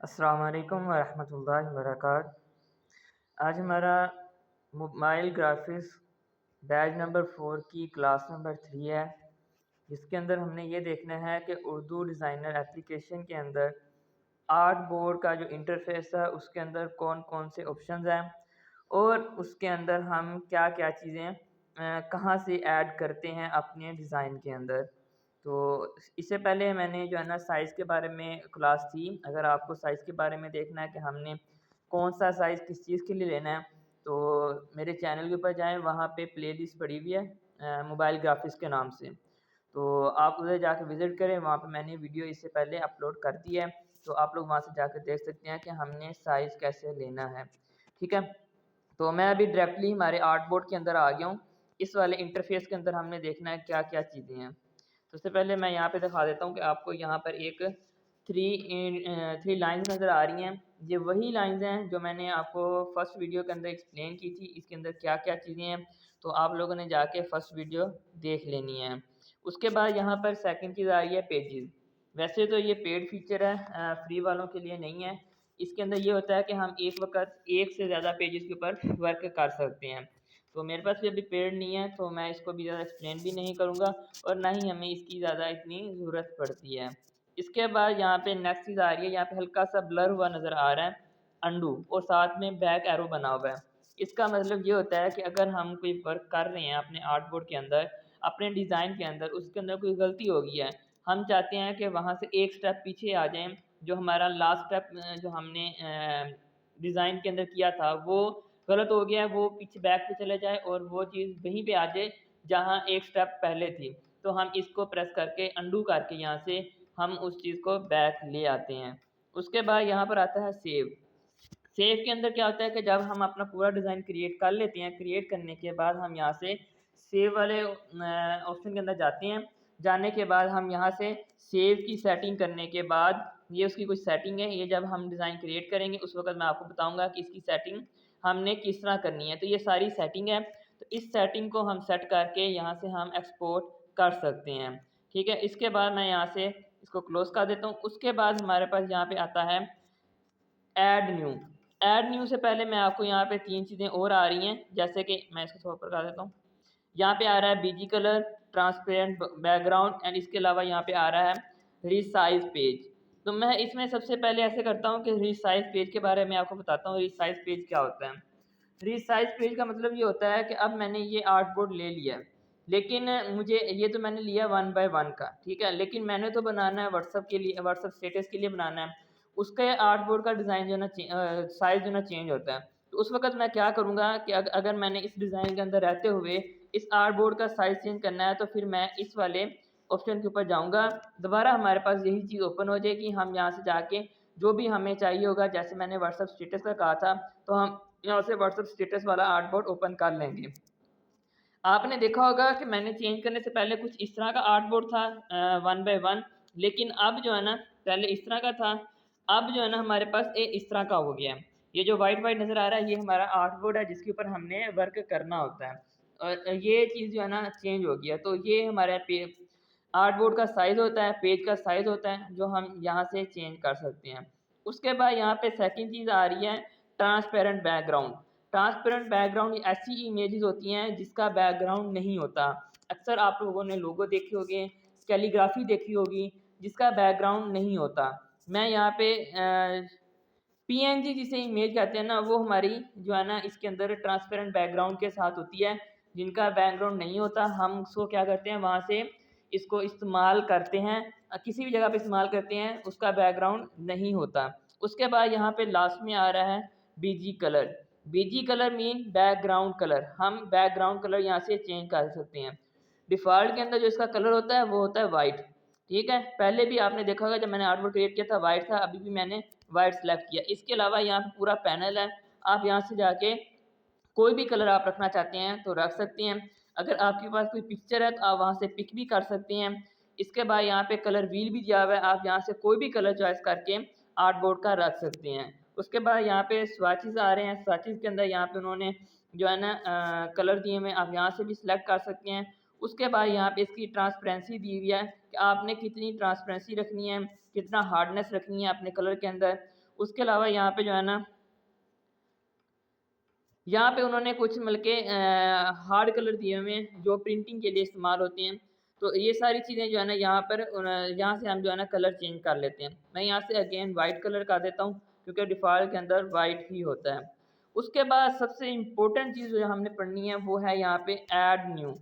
अस्सलाम वालेकुम वरहमतुल्लाहि वबरकातुहू। आज हमारा मोबाइल ग्राफिक्स बैच नंबर 4 की क्लास नंबर 3 है, जिसके अंदर हमने ये देखना है कि उर्दू डिज़ाइनर एप्लीकेशन के अंदर आर्ट बोर्ड का जो इंटरफेस है उसके अंदर कौन कौन से ऑप्शंस हैं और उसके अंदर हम क्या क्या चीज़ें कहाँ से ऐड करते हैं अपने डिज़ाइन के अंदर। तो इससे पहले मैंने जो है ना साइज़ के बारे में क्लास थी। अगर आपको साइज़ के बारे में देखना है कि हमने कौन-सा साइज़ किस चीज़ के लिए लेना है, तो मेरे चैनल के ऊपर जाएँ, वहाँ पे प्लेलिस्ट पड़ी हुई है मोबाइल ग्राफ़िक्स के नाम से। तो आप उधर जाके विज़िट करें, वहाँ पे मैंने वीडियो इससे पहले अपलोड कर दी है, तो आप लोग वहाँ से जाकर देख सकते हैं कि हमने साइज़ कैसे लेना है। ठीक है? तो मैं अभी डायरेक्टली हमारे आर्ट बोर्ड के अंदर आ गया हूँ। इस वाले इंटरफ़ेस के अंदर हमने देखना है क्या-क्या चीज़ें हैं। सबसे पहले मैं यहाँ पे दिखा देता हूँ कि आपको यहाँ पर एक 3 लाइन्स नज़र आ रही हैं। ये वही लाइन्स हैं जो मैंने आपको फर्स्ट वीडियो के अंदर एक्सप्लेन की थी, इसके अंदर क्या-क्या चीज़ें हैं, तो आप लोगों ने जाके फर्स्ट वीडियो देख लेनी है। उसके बाद यहाँ पर सेकंड चीज़ आ रही है पेजेज़। वैसे तो ये पेड फीचर है, फ्री वालों के लिए नहीं है। इसके अंदर ये होता है कि हम एक वक़्त एक से ज़्यादा पेजेज़ के ऊपर वर्क कर सकते हैं। तो मेरे पास भी अभी पेड नहीं है, तो मैं इसको भी ज़्यादा एक्सप्लेन भी नहीं करूँगा और ना ही हमें इसकी ज़्यादा इतनी ज़रूरत पड़ती है। इसके बाद यहाँ पे नेक्स्ट चीज़ आ रही है, यहाँ पे हल्का-सा ब्लर हुआ नज़र आ रहा है, अंडू, और साथ में बैक एरो बना हुआ है। इसका मतलब ये होता है कि अगर हम कोई वर्क कर रहे हैं अपने आर्ट बोर्ड के अंदर, अपने डिज़ाइन के अंदर, उसके अंदर कोई गलती हो गई है, हम चाहते हैं कि वहाँ से एक स्टेप पीछे आ जाएँ, जो हमारा लास्ट स्टेप जो हमने डिज़ाइन के अंदर किया था, वो गलत हो गया है, वो पीछे बैक पे चले जाए और वो चीज़ वहीं पे आ जाए जहाँ एक स्टेप पहले थी। तो हम इसको प्रेस करके अंडू करके यहाँ से हम उस चीज़ को बैक ले आते हैं। उसके बाद यहाँ पर आता है सेव। सेव के अंदर क्या होता है कि जब हम अपना पूरा डिज़ाइन क्रिएट कर लेते हैं, क्रिएट करने के बाद हम यहाँ से सेव वाले ऑप्शन के अंदर जाते हैं। जाने के बाद हम यहाँ से सेव की सेटिंग करने के बाद, ये उसकी कुछ सेटिंग है, ये जब हम डिज़ाइन क्रिएट करेंगे उस वक़्त मैं आपको बताऊँगा कि इसकी सेटिंग हमने किस तरह करनी है। तो ये सारी सेटिंग है, तो इस सेटिंग को हम सेट करके यहाँ से हम एक्सपोर्ट कर सकते हैं। ठीक है? इसके बाद मैं यहाँ से इसको क्लोज़ कर देता हूँ। उसके बाद हमारे पास यहाँ पे आता है ऐड न्यू। ऐड न्यू से पहले मैं आपको यहाँ पे 3 चीज़ें और आ रही हैं, जैसे कि मैं इसको थोड़ा ऊपर कर देता हूँ। यहाँ पे आ रहा है BG colour, transparent background and इसके अलावा यहाँ पे आ रहा है रीसाइज़ पेज। तो मैं इसमें सबसे पहले ऐसे करता हूँ कि रीसाइज़ पेज के बारे में आपको बताता हूँ, रीसाइज़ पेज क्या होता है। रीसाइज़ पेज का मतलब ये होता है कि अब मैंने ये आर्ट बोर्ड ले लिया है, लेकिन मुझे ये तो मैंने लिया 1 बाय 1 का, ठीक है? लेकिन मैंने तो बनाना है व्हाट्सएप के लिए, व्हाट्सएप स्टेटस के लिए बनाना है। उसका आर्ट बोर्ड का डिज़ाइन जो है ना साइज़ जो है ना चेंज होता है। तो उस वक़्त मैं क्या करूँगा कि अगर मैंने इस डिज़ाइन के अंदर रहते हुए इस आर्ट बोर्ड का साइज़ चेंज करना है, तो फिर मैं इस वाले ऑप्शन के ऊपर जाऊँगा। दोबारा हमारे पास यही चीज़ ओपन हो जाएगी, हम यहाँ से जाके जो भी हमें चाहिए होगा, जैसे मैंने व्हाट्सएप स्टेटस का कहा था, तो हम यहाँ से व्हाट्सएप स्टेटस वाला आर्ट बोर्ड ओपन कर लेंगे। आपने देखा होगा कि मैंने चेंज करने से पहले कुछ इस तरह का आर्ट बोर्ड था 1 बाय 1, लेकिन अब जो है ना पहले इस तरह का था, अब जो है ना हमारे पास इस तरह का हो गया है। ये जो व्हाइट-व्हाइट नज़र आ रहा है, ये हमारा आर्ट बोर्ड है जिसके ऊपर हमने वर्क करना होता है। और ये चीज़ जो है ना चेंज हो गया। तो ये हमारा आर्ट बोर्ड का साइज़ होता है, पेज का साइज़ होता है, जो हम यहाँ से चेंज कर सकते हैं। उसके बाद यहाँ पे सेकंड चीज़ आ रही है ट्रांसपेरेंट बैकग्राउंड। ट्रांसपेरेंट बैकग्राउंड ऐसी इमेजेस होती हैं जिसका बैकग्राउंड नहीं होता। अक्सर आप लोगों ने लोगो देखे होंगे, कैलीग्राफी देखी होगी, जिसका बैकग्राउंड नहीं होता। मैं यहाँ पे पीएनजी जिसे इमेज कहते हैं ना, वो हमारी जो है ना इसके अंदर ट्रांसपेरेंट बैकग्राउंड के साथ होती है, जिनका बैकग्राउंड नहीं होता। हम उसको क्या करते हैं, वहाँ से इसको इस्तेमाल करते हैं, किसी भी जगह पे इस्तेमाल करते हैं, उसका बैकग्राउंड नहीं होता। उसके बाद यहाँ पे लास्ट में आ रहा है BG colour. BG colour mean background colour. हम बैकग्राउंड कलर यहाँ से चेंज कर सकते हैं। डिफ़ॉल्ट के अंदर जो इसका कलर होता है वो होता है वाइट, ठीक है? पहले भी आपने देखा होगा जब मैंने आर्टबोर्ड क्रिएट किया था वाइट था, अभी भी मैंने वाइट सेलेक्ट किया। इसके अलावा यहाँ पे पूरा पैनल है, आप यहाँ से जाके कोई भी कलर आप रखना चाहते हैं तो रख सकते हैं। अगर आपके पास कोई पिक्चर है तो आप वहाँ से पिक भी कर सकते हैं। इसके बाद यहाँ पे कलर व्हील भी दिया हुआ है, आप यहाँ से कोई भी कलर चॉइस करके आर्टबोर्ड का रख सकते हैं। उसके बाद यहाँ पे स्वॉचेस आ रहे हैं, स्वॉचेस के अंदर यहाँ पे उन्होंने जो है ना कलर दिए हुए हैं, आप यहाँ से भी सिलेक्ट कर सकते हैं। उसके बाद यहाँ पे इसकी ट्रांसपेरेंसी दी हुई है कि आपने कितनी ट्रांसपेरेंसी रखनी है, कितना हार्डनेस रखनी है अपने कलर के अंदर। उसके अलावा यहाँ पे जो है ना, यहाँ पे उन्होंने कुछ मतलब के हार्ड कलर दिए हुए हैं जो प्रिंटिंग के लिए इस्तेमाल होते हैं। तो ये सारी चीज़ें जो है ना यहाँ पर यहाँ से हम जो है ना कलर चेंज कर लेते हैं। मैं यहाँ से अगेन वाइट कलर कर देता हूँ क्योंकि डिफ़ॉल्ट के अंदर वाइट ही होता है। उसके बाद सबसे इम्पोर्टेंट चीज़ जो हमने पढ़नी है वो है यहाँ पे ऐड न्यू।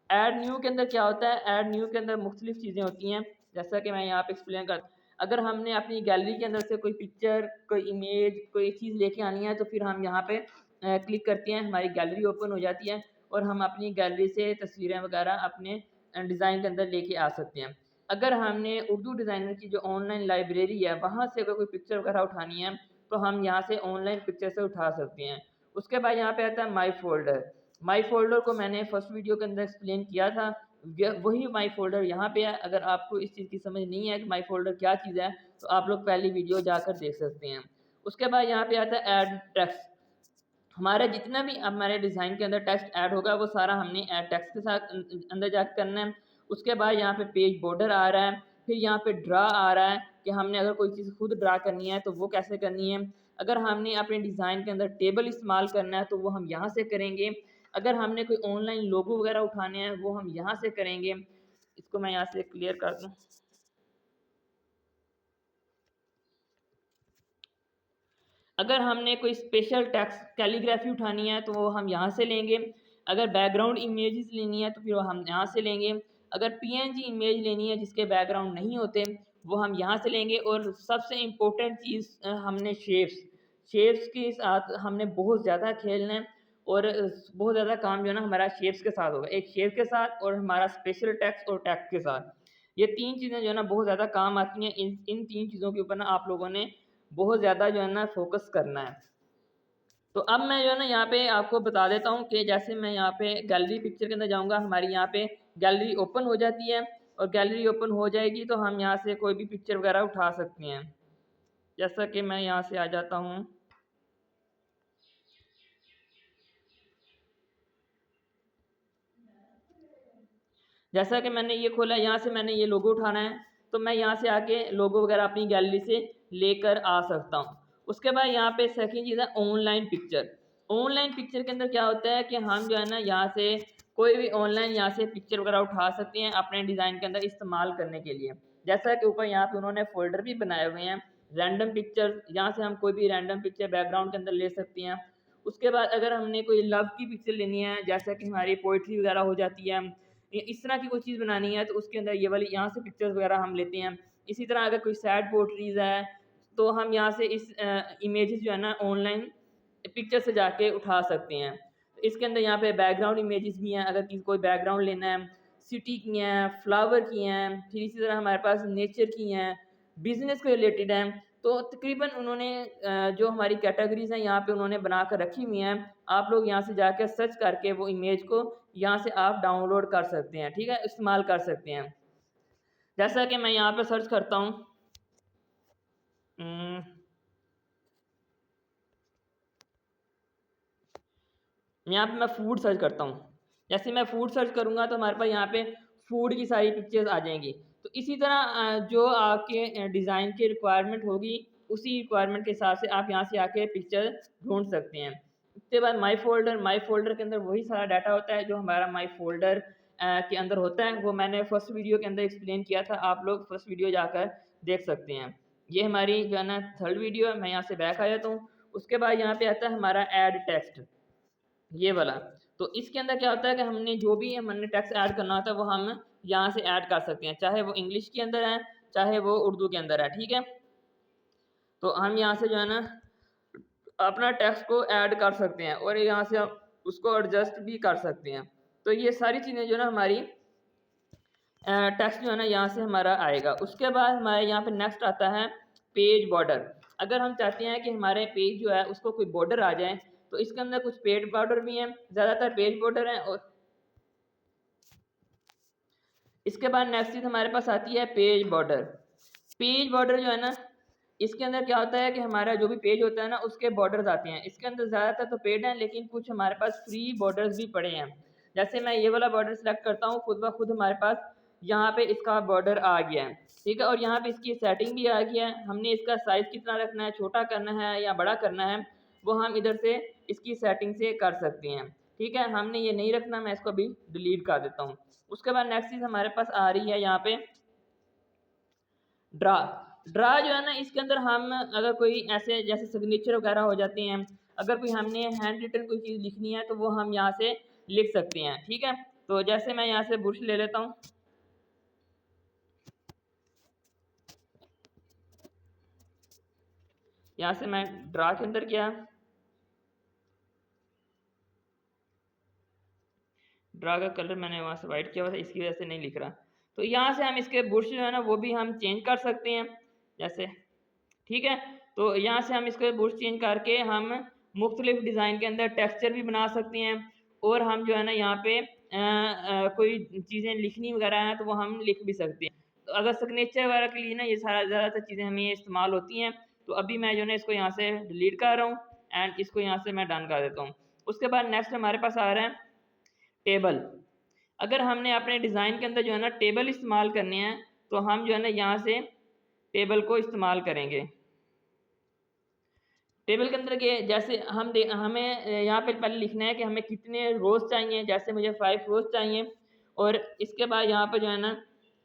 ऐड न्यू के अंदर क्या होता है? ऐड न्यू के अंदर मुख्तलिफ चीज़ें होती हैं, जैसा कि मैं यहाँ पे एक्सप्लेन कर, अगर हमने अपनी गैलरी के अंदर से कोई पिक्चर, कोई इमेज, कोई चीज़ लेके आनी है तो फिर हम यहाँ पे क्लिक करते हैं, हमारी गैलरी ओपन हो जाती है और हम अपनी गैलरी से तस्वीरें वगैरह अपने डिज़ाइन के अंदर लेके आ सकते हैं। अगर हमने उर्दू डिज़ाइनर की जो ऑनलाइन लाइब्रेरी है वहाँ से अगर कोई पिक्चर वगैरह उठानी है तो हम यहाँ से ऑनलाइन पिक्चर से उठा सकते हैं। उसके बाद यहाँ पे आता है माई फ़ोल्डर। माई फ़ोल्डर को मैंने फर्स्ट वीडियो के अंदर एक्सप्लेन किया था, वही माई फ़ोल्डर यहाँ पे है। अगर आपको इस चीज़ की समझ नहीं है कि माई फ़ोल्डर क्या चीज़ है तो आप लोग पहली वीडियो जाकर देख सकते हैं। उसके बाद यहाँ पे आता है ऐड टेक्स्ट। हमारा जितना भी हमारे डिज़ाइन के अंदर टेक्स्ट ऐड होगा वो सारा हमने ऐड टेक्स्ट के साथ अंदर जाकर करना है। उसके बाद यहाँ पे पेज बॉर्डर आ रहा है, फिर यहाँ पे ड्रा आ रहा है कि हमने अगर कोई चीज़ खुद ड्रा करनी है तो वो कैसे करनी है। अगर हमने अपने डिज़ाइन के अंदर टेबल इस्तेमाल करना है तो वो हम यहाँ से करेंगे। अगर हमने कोई ऑनलाइन लोगो वगैरह उठाने हैं वो हम यहाँ से करेंगे। इसको मैं यहाँ से क्लियर कर दूँ। अगर हमने कोई स्पेशल टेक्स्ट कैलीग्राफी उठानी है तो वो हम यहाँ से लेंगे। अगर बैकग्राउंड इमेजेस लेनी है तो फिर वो हम यहाँ से लेंगे। अगर पीएनजी इमेज लेनी है जिसके बैकग्राउंड नहीं होते वो हम यहाँ से लेंगे। और सबसे इम्पोर्टेंट चीज़ हमने शेप्स के साथ हमने बहुत ज़्यादा खेलना है और बहुत ज़्यादा काम जो है ना हमारा शेप्स के साथ होगा। एक शेप के साथ और हमारा स्पेशल टेक्स्ट और टेक्स्ट के साथ, ये तीन चीज़ें जो है ना बहुत ज़्यादा काम आती हैं। इन तीन चीज़ों के ऊपर ना आप लोगों ने बहुत ज़्यादा जो है ना फ़ोकस करना है। तो अब मैं जो है ना यहाँ पे आपको बता देता हूँ कि जैसे मैं यहाँ पे गैलरी पिक्चर के अंदर जाऊँगा, हमारी यहाँ पे गैलरी ओपन हो जाती है और गैलरी ओपन हो जाएगी तो हम यहाँ से कोई भी पिक्चर वगैरह उठा सकते हैं। जैसा कि मैं यहाँ से आ जाता हूँ। जैसा कि मैंने ये खोला, यहाँ से मैंने ये लोगो उठाना है तो मैं यहाँ से आके लोगो वगैरह अपनी गैलरी से लेकर आ सकता हूँ। उसके बाद यहाँ पे सेकंड चीज़ है ऑनलाइन पिक्चर। ऑनलाइन पिक्चर के अंदर क्या होता है कि हम जो है ना यहाँ से कोई भी ऑनलाइन यहाँ से पिक्चर वगैरह उठा सकते हैं अपने डिज़ाइन के अंदर इस्तेमाल करने के लिए। जैसा कि ऊपर यहाँ पे उन्होंने फ़ोल्डर भी बनाए हुए हैं रैंडम पिक्चर, यहाँ से हम कोई भी रैंडम पिक्चर बैकग्राउंड के अंदर ले सकते हैं। उसके बाद अगर हमने कोई लव की पिक्चर लेनी है, जैसा कि हमारी पोइट्री वगैरह हो जाती है, इस तरह की कोई चीज़ बनानी है तो उसके अंदर ये वाली यहाँ से पिक्चर्स वगैरह हम लेते हैं। इसी तरह अगर कोई सैड पोएट्रीज़ है तो हम यहाँ से इस इमेजेस जो है ना ऑनलाइन पिक्चर से जाके उठा सकते हैं। इसके अंदर यहाँ पे बैकग्राउंड इमेजेस भी हैं, अगर कोई बैकग्राउंड लेना है, सिटी की हैं, फ्लावर की हैं, फिर इसी तरह हमारे पास नेचर की हैं, बिज़नेस के रिलेटेड हैं। तो तकरीबन उन्होंने जो हमारी कैटेगरीज़ हैं यहाँ पे उन्होंने बना कर रखी हुई हैं। आप लोग यहाँ से जाकर सर्च करके वो इमेज को यहाँ से आप डाउनलोड कर सकते हैं, ठीक है? इस्तेमाल कर सकते हैं। जैसा कि मैं यहाँ पे सर्च करता हूँ, यहाँ पे मैं फूड सर्च करता हूँ। जैसे मैं फूड सर्च करूँगा तो हमारे पास यहाँ पे फूड की सारी पिक्चर्स आ जाएँगी। तो इसी तरह जो आपके डिज़ाइन की रिक्वायरमेंट होगी उसी रिक्वायरमेंट के हिसाब से आप यहाँ से आके पिक्चर ढूँढ सकते हैं। उसके बाद माई फ़ोल्डर के अंदर वही सारा डाटा होता है जो हमारा माई फ़ोल्डर के अंदर होता है। वो मैंने फर्स्ट वीडियो के अंदर एक्सप्लेन किया था, आप लोग फर्स्ट वीडियो जाकर देख सकते हैं। ये हमारी जो है ना थर्ड वीडियो है, मैं यहाँ से बैक आ जाता हूँ। उसके बाद यहाँ पे आता है हमारा ऐड टेक्स्ट, ये वाला। तो इसके अंदर क्या होता है कि हमने टेक्स्ट ऐड करना होता है वो हम यहाँ से ऐड कर सकते हैं, चाहे वो इंग्लिश के अंदर है, चाहे वो उर्दू के अंदर है, ठीक है? तो हम यहाँ से जो है ना अपना टेक्स्ट को ऐड कर सकते हैं और यहाँ से हम उसको एडजस्ट भी कर सकते हैं। तो ये सारी चीज़ें जो है ना हमारी टेक्स्ट जो है ना यहाँ से हमारा आएगा। उसके बाद हमारे यहाँ पे नेक्स्ट आता है पेज बॉर्डर। अगर हम चाहते हैं कि हमारे पेज जो है उसको कोई बॉर्डर आ जाए तो इसके अंदर कुछ पेज बॉर्डर भी हैं, ज़्यादातर पेज बॉर्डर हैं। और इसके बाद नेक्स्ट चीज़ हमारे पास आती है पेज बॉर्डर। पेज बॉर्डर जो है ना इसके अंदर क्या होता है कि हमारा जो भी पेज होता है ना उसके बॉर्डर्स आते हैं। इसके अंदर ज़्यादातर तो पेड हैं लेकिन कुछ हमारे पास फ्री बॉर्डर्स भी पड़े हैं। जैसे मैं ये वाला बॉर्डर सेलेक्ट करता हूँ, खुद ब खुद हमारे पास यहाँ पे इसका बॉर्डर आ गया है, ठीक है। और यहाँ पे इसकी सेटिंग भी आ गया है। हमने इसका साइज़ कितना रखना है, छोटा करना है या बड़ा करना है, वो हम इधर से इसकी सेटिंग से कर सकते हैं, ठीक है। हमने ये नहीं रखना, मैं इसको अभी डिलीट कर देता हूँ। उसके बाद नेक्स्ट चीज़ हमारे पास आ रही है यहाँ पे ड्रा। ड्रा जो है ना, इसके अंदर हम अगर कोई ऐसे जैसे सिग्नेचर वगैरह हो जाते हैं, अगर कोई हमने हैंड रिटन कोई चीज़ लिखनी है तो वो हम यहाँ से लिख सकते हैं, ठीक है। तो जैसे मैं यहाँ से बुश ले लेता हूँ, यहाँ से मैं ड्रा के अंदर गया, ड्रा का कलर मैंने वहाँ से वाइट किया हुआ था, इसकी वजह से नहीं लिख रहा। तो यहाँ से हम इसके बुश जो है ना वो भी हम चेंज कर सकते हैं जैसे, ठीक है। तो यहाँ से हम इसके बुश चेंज करके हम मुख्तलिफ डिज़ाइन के अंदर टेक्सचर भी बना सकते हैं, और हम जो है ना यहाँ पे कोई चीज़ें लिखनी वगैरह हैं तो वो हम लिख भी सकते हैं। तो अगर सिग्नेचर वगैरह के लिए ना ये ज़्यादातर चीज़ें हमें ये इस्तेमाल होती हैं। तो अभी मैं जो है ना इसको यहाँ से डिलीट कर रहा हूँ एंड इसको यहाँ से मैं डन कर देता हूँ। उसके बाद नेक्स्ट हमारे पास आ रहा है टेबल। अगर हमने अपने डिज़ाइन के अंदर जो है ना टेबल इस्तेमाल करने हैं तो हम जो है ना यहाँ से टेबल को इस्तेमाल करेंगे। टेबल के अंदर के जैसे हमें यहाँ पे पहले लिखना है कि हमें कितने रोज़ चाहिए, जैसे मुझे 5 रोज़ चाहिए, और इसके बाद यहाँ पे जो है ना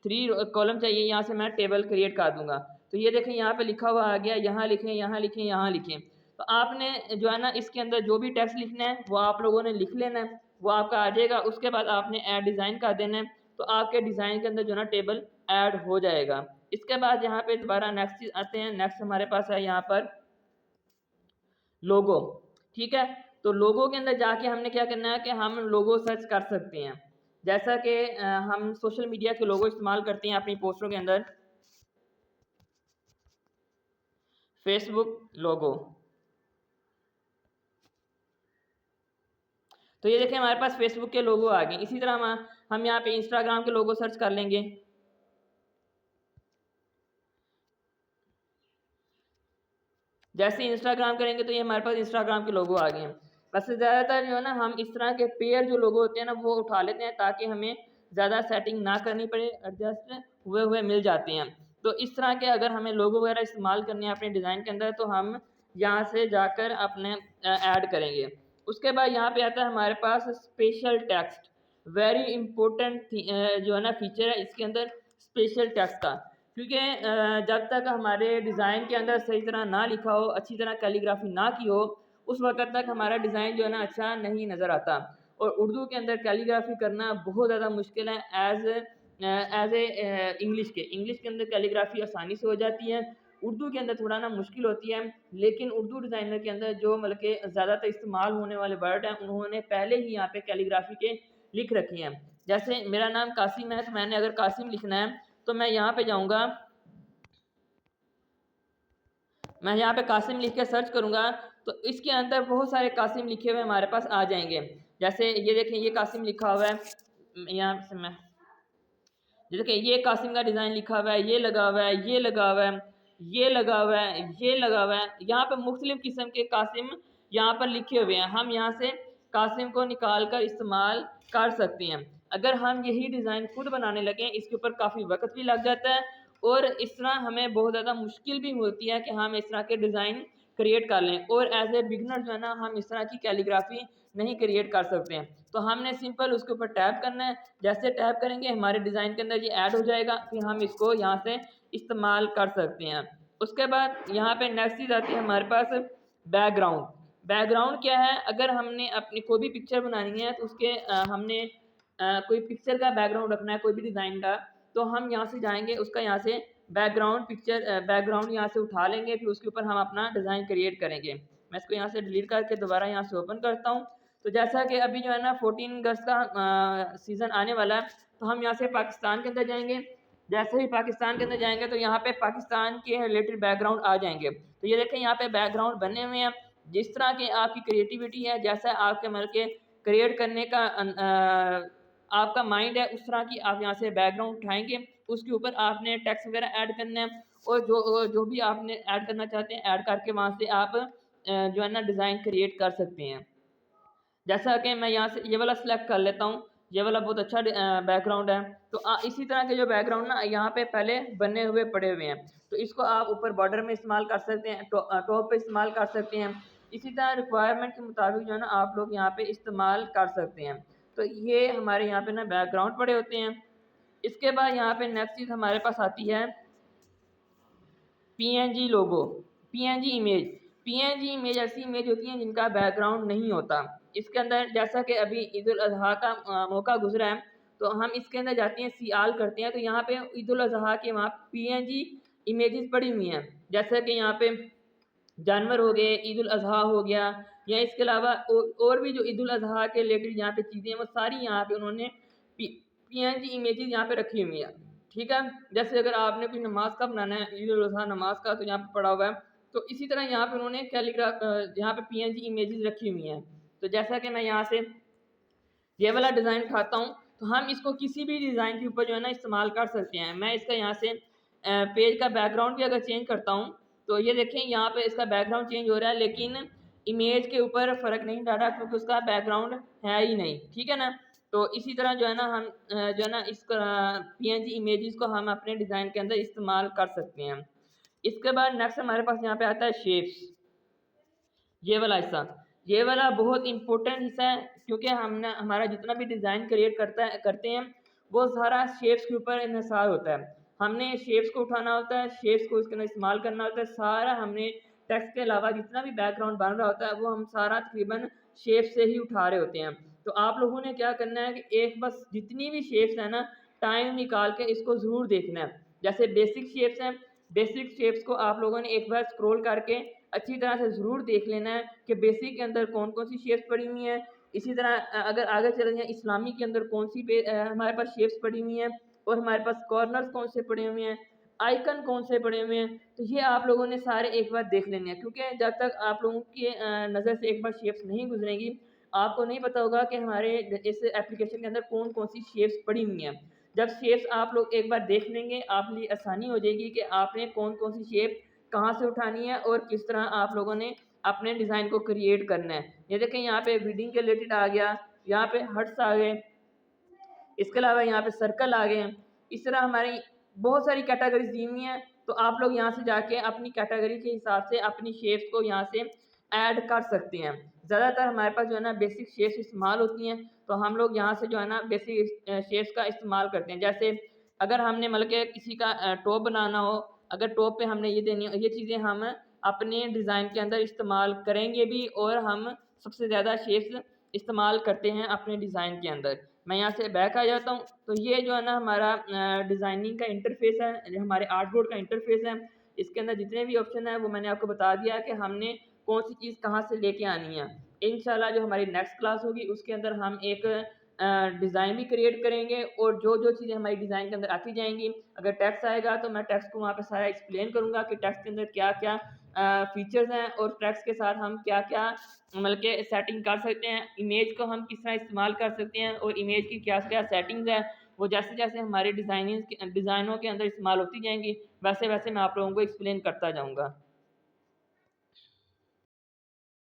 3 कॉलम चाहिए। यहाँ से मैं टेबल क्रिएट कर दूँगा। तो ये देखें यहाँ पे लिखा हुआ आ गया, यहाँ लिखें, यहाँ लिखें, यहाँ लिखें। तो आपने जो है ना इसके अंदर जो भी टेक्स्ट लिखना है वो आप लोगों ने लिख लेना है, वो आपका आ जाएगा। उसके बाद आपने ऐड डिज़ाइन कर देना है, तो आपके डिज़ाइन के अंदर जो है ना टेबल ऐड हो जाएगा। इसके बाद यहाँ पे दोबारा नेक्स्ट चीज़ आते हैं। नेक्स्ट हमारे पास है यहाँ पर लोगो, ठीक है। तो लोगो के अंदर जाके हमने क्या करना है कि हम लोगो सर्च कर सकते हैं। जैसा कि हम सोशल मीडिया के लोगो इस्तेमाल करते हैं अपनी पोस्टों के अंदर, फेसबुक लोगो। तो ये देखें हमारे पास फेसबुक के लोगो आ गए। इसी तरह हम यहाँ पे इंस्टाग्राम के लोगो सर्च कर लेंगे। जैसे इंस्टाग्राम करेंगे तो ये हमारे पास इंस्टाग्राम के लोगो आ गए हैं। वैसे ज़्यादातर जो है ना हम इस तरह के पेयर जो लोगो होते हैं ना वो उठा लेते हैं ताकि हमें ज़्यादा सेटिंग ना करनी पड़े, एडजस्ट हुए हुए मिल जाते हैं। तो इस तरह के अगर हमें लोगो वगैरह इस्तेमाल करने हैं अपने डिज़ाइन के अंदर तो हम यहाँ से जाकर अपने ऐड करेंगे। उसके बाद यहाँ पे आता है हमारे पास स्पेशल टेक्स्ट। वेरी इंपॉर्टेंट जो है ना फीचर है इसके अंदर स्पेशल टेक्स्ट का, क्योंकि जब तक हमारे डिज़ाइन के अंदर सही तरह ना लिखा हो, अच्छी तरह कैलीग्राफी ना की हो, उस वक़्त तक हमारा डिज़ाइन जो है ना अच्छा नहीं नज़र आता। और उर्दू के अंदर कैलीग्राफी करना बहुत ज़्यादा मुश्किल है एज़ ए इंग्लिश के अंदर कैलीग्राफी आसानी से हो जाती है, उर्दू के अंदर थोड़ा ना मुश्किल होती है। लेकिन उर्दू डिज़ाइनर के अंदर जो मतलब कि ज़्यादातर इस्तेमाल होने वाले वर्ड हैं उन्होंने पहले ही यहाँ पे कैलीग्राफी के लिख रखे हैं। जैसे मेरा नाम कासिम है, तो मैंने अगर कासिम लिखना है तो मैं यहाँ पे जाऊँगा, मैं यहाँ पे कासिम लिख के सर्च करूँगा तो इसके अंदर बहुत सारे कासिम लिखे हुए हमारे पास आ जाएंगे। जैसे ये देखें ये कासिम लिखा हुआ है, यहाँ से मैं ये देखें ये कासिम का डिज़ाइन लिखा हुआ है, ये लगा हुआ है, ये लगा हुआ है, ये लगा हुआ है, ये लगा हुआ है। यहाँ पे मुख्तलिफ किस्म के कासिम यहाँ पर लिखे हुए हैं। हम यहाँ से कासिम को निकाल कर इस्तेमाल कर सकते हैं। अगर हम यही डिज़ाइन खुद बनाने लगें इसके ऊपर काफ़ी वक्त भी लग जाता है, और इस तरह हमें बहुत ज़्यादा मुश्किल भी होती है कि हम इस तरह के डिज़ाइन क्रिएट कर लें। और एज ए बिगनर जो है ना हम इस तरह की कैलीग्राफी नहीं क्रिएट कर सकते हैं। तो हमने सिंपल उसके ऊपर टैप करना है। जैसे टैप करेंगे हमारे डिज़ाइन के अंदर ये ऐड हो जाएगा, फिर हम इसको यहाँ से इस्तेमाल कर सकते हैं। उसके बाद यहाँ पे नेक्स्ट चीज़ आती है हमारे पास बैकग्राउंड। बैकग्राउंड क्या है, अगर हमने अपनी कोई भी पिक्चर बनानी है तो उसके हमने कोई पिक्चर का बैकग्राउंड रखना है कोई भी डिज़ाइन का, तो हम यहाँ से जाएंगे उसका यहाँ से बैकग्राउंड यहाँ से उठा लेंगे, फिर उसके ऊपर हम अपना डिज़ाइन क्रिएट करेंगे। मैं इसको यहाँ से डिलीट करके दोबारा यहाँ से ओपन करता हूँ। तो जैसा कि अभी जो है ना 14 अगस्त का सीज़न आने वाला है, तो हम यहाँ से पाकिस्तान के अंदर जाएंगे। जैसे ही पाकिस्तान के अंदर जाएंगे तो यहाँ पे पाकिस्तान के रिलेटेड बैकग्राउंड आ जाएंगे। तो ये देखें यहाँ पे बैकग्राउंड बने हुए हैं। जिस तरह की आपकी क्रिएटिविटी है, जैसा आपके मतलब के क्रिएट करने का आपका माइंड है, उस तरह की आप यहाँ से बैकग्राउंड उठाएंगे, उसके ऊपर आपने टेक्स्ट वगैरह ऐड करना है, और जो भी आपने ऐड करना चाहते हैं ऐड करके वहाँ से आप जो है ना डिज़ाइन क्रिएट कर सकते हैं। जैसा कि मैं यहाँ से ये वाला सेलेक्ट कर लेता हूँ, ये वाला बहुत अच्छा बैकग्राउंड है। तो इसी तरह के जो बैकग्राउंड ना यहाँ पे पहले बने हुए पड़े हुए हैं, तो इसको आप ऊपर बॉर्डर में इस्तेमाल कर सकते हैं, टॉप पे इस्तेमाल कर सकते हैं। इसी तरह रिक्वायरमेंट के मुताबिक जो है ना आप लोग यहाँ पे इस्तेमाल कर सकते हैं। तो ये हमारे यहाँ पे ना बैकग्राउंड पड़े होते हैं। इसके बाद यहाँ पे नेक्स्ट चीज़ हमारे पास आती है पीएनजी लोगो, पीएनजी इमेज। पीएनजी इमेज ऐसी इमेज होती हैं जिनका बैकग्राउंड नहीं होता। इसके अंदर जैसा कि अभी ईद उल अज़हा का मौका गुजरा है, तो हम इसके अंदर जाते हैं सियाल करते हैं, तो यहाँ पे ईद उल अज़हा के वहाँ पीएनजी इमेजेस पड़ी हुई हैं। जैसा कि यहाँ पे जानवर हो गए, ईद उल अज़हा हो गया, या इसके अलावा और भी जो ईद उल अज़हा के रिलेटेड यहाँ पे चीज़ें हैं वो सारी यहाँ पे उन्होंने पीएनजी इमेजेस यहाँ पे रखी हुई हैं। ठीक है, जैसे अगर आपने कोई नमाज का बनाना है, ईद उल अज़हा नमाज का, तो यहाँ पे पड़ा हुआ है। तो इसी तरह यहाँ पे उन्होंने यहाँ पे पीएनजी इमेजेस रखी हुई हैं। तो जैसा कि मैं यहाँ से ये वाला डिज़ाइन उठाता हूँ, तो हम इसको किसी भी डिज़ाइन के ऊपर जो है ना इस्तेमाल कर सकते हैं। मैं इसका यहाँ से पेज का बैकग्राउंड भी अगर चेंज करता हूँ, तो ये देखें यहाँ पे इसका बैकग्राउंड चेंज हो रहा है, लेकिन इमेज के ऊपर फ़र्क नहीं डाल रहा क्योंकि उसका बैकग्राउंड है ही नहीं। ठीक है ना? तो इसी तरह जो है ना हम जो है ना इस पीएनजी इमेजेस को हम अपने डिज़ाइन के अंदर इस्तेमाल कर सकते हैं। इसके बाद नेक्स्ट हमारे पास यहाँ पे आता है शेप्स। ये वाला हिस्सा, ये वाला बहुत इम्पोर्टेंट हिस्सा है, क्योंकि हमने हमारा जितना भी डिज़ाइन क्रिएट करते हैं वो सारा शेप्स के ऊपर इन्हिसार होता है। हमने शेप्स को उठाना होता है, शेप्स को इसके अंदर इस्तेमाल करना होता है। सारा हमने टेक्स्ट के अलावा जितना भी बैकग्राउंड बन रहा होता है वो हम सारा तकरीबन शेप से ही उठा रहे होते हैं। तो आप लोगों ने क्या करना है कि एक बस जितनी भी शेप्स है ना, टाइम निकाल के इसको ज़रूर देखना है। जैसे बेसिक शेप्स हैं, बेसिक शेप्स को आप लोगों ने एक बार स्क्रॉल करके अच्छी तरह से ज़रूर देख लेना है कि बेसिक के अंदर कौन-कौन सी शेप्स पड़ी हुई हैं। इसी तरह अगर आगे चले जाएँ, इस्लामी के अंदर कौन सी हमारे पास शेप्स पड़ी हुई हैं और हमारे पास कॉर्नर्स कौन से पड़े हुए हैं, आइकन कौन से पड़े हुए हैं। तो ये आप लोगों ने सारे एक बार देख लेने हैं, क्योंकि जब तक आप लोगों की नज़र से एक बार शेप्स नहीं गुजरेंगी, आपको नहीं पता होगा कि हमारे इस एप्लीकेशन के अंदर कौन-कौन सी शेप्स पड़ी हुई हैं। जब शेप्स आप लोग एक बार देख लेंगे, आप लिए आसानी हो जाएगी कि आपने कौन-कौन सी शेप कहाँ से उठानी है और किस तरह आप लोगों ने अपने डिज़ाइन को क्रिएट करना है। ये देखें यहाँ पे वेडिंग के रिलेटेड आ गया, यहाँ पे हर्ट्स आ गए, इसके अलावा यहाँ पे सर्कल आ गए हैं। इस तरह हमारी बहुत सारी कैटेगरीज़ दी हुई हैं, तो आप लोग यहाँ से जाके अपनी कैटेगरी के हिसाब से अपनी शेप्स को यहाँ से ऐड कर सकते हैं। ज़्यादातर हमारे पास जो है ना बेसिक शेप्स इस्तेमाल होती हैं, तो हम लोग यहाँ से जो है ना बेसिक शेप्स का इस्तेमाल करते हैं। जैसे अगर हमने मतलब कि किसी का टॉप बनाना हो, अगर टॉप पे हमने ये देनी हो, ये चीज़ें हम अपने डिज़ाइन के अंदर इस्तेमाल करेंगे भी, और हम सबसे ज़्यादा शेप्स इस्तेमाल करते हैं अपने डिज़ाइन के अंदर। मैं यहाँ से बैक आ जाता हूँ, तो ये जो है ना हमारा डिज़ाइनिंग का इंटरफ़ेस है, जो हमारे आर्टबोर्ड का इंटरफ़ेस है। इसके अंदर जितने भी ऑप्शन हैं वो मैंने आपको बता दिया कि हमने कौन-सी चीज़ कहाँ से लेके आनी है। इंशाल्लाह जो हमारी नेक्स्ट क्लास होगी उसके अंदर हम एक डिज़ाइन भी क्रिएट करेंगे, और जो-जो चीज़ें हमारी डिज़ाइन के अंदर आती जाएँगी, अगर टेक्स्ट आएगा तो मैं टेक्स्ट को वहाँ पे सारा एक्सप्लेन करूँगा कि टेक्स्ट के अंदर क्या-क्या फ़ीचर्स हैं, और टेक्स्ट के साथ हम क्या-क्या मतलब कि सेटिंग कर सकते हैं। इमेज को हम किस तरह इस्तेमाल कर सकते हैं और इमेज की क्या-क्या सेटिंग्स है, वो जैसे-जैसे हमारे डिज़ाइनों के अंदर इस्तेमाल होती जाएँगी, वैसे-वैसे मैं आप लोगों को एक्सप्लेन करता जाऊँगा।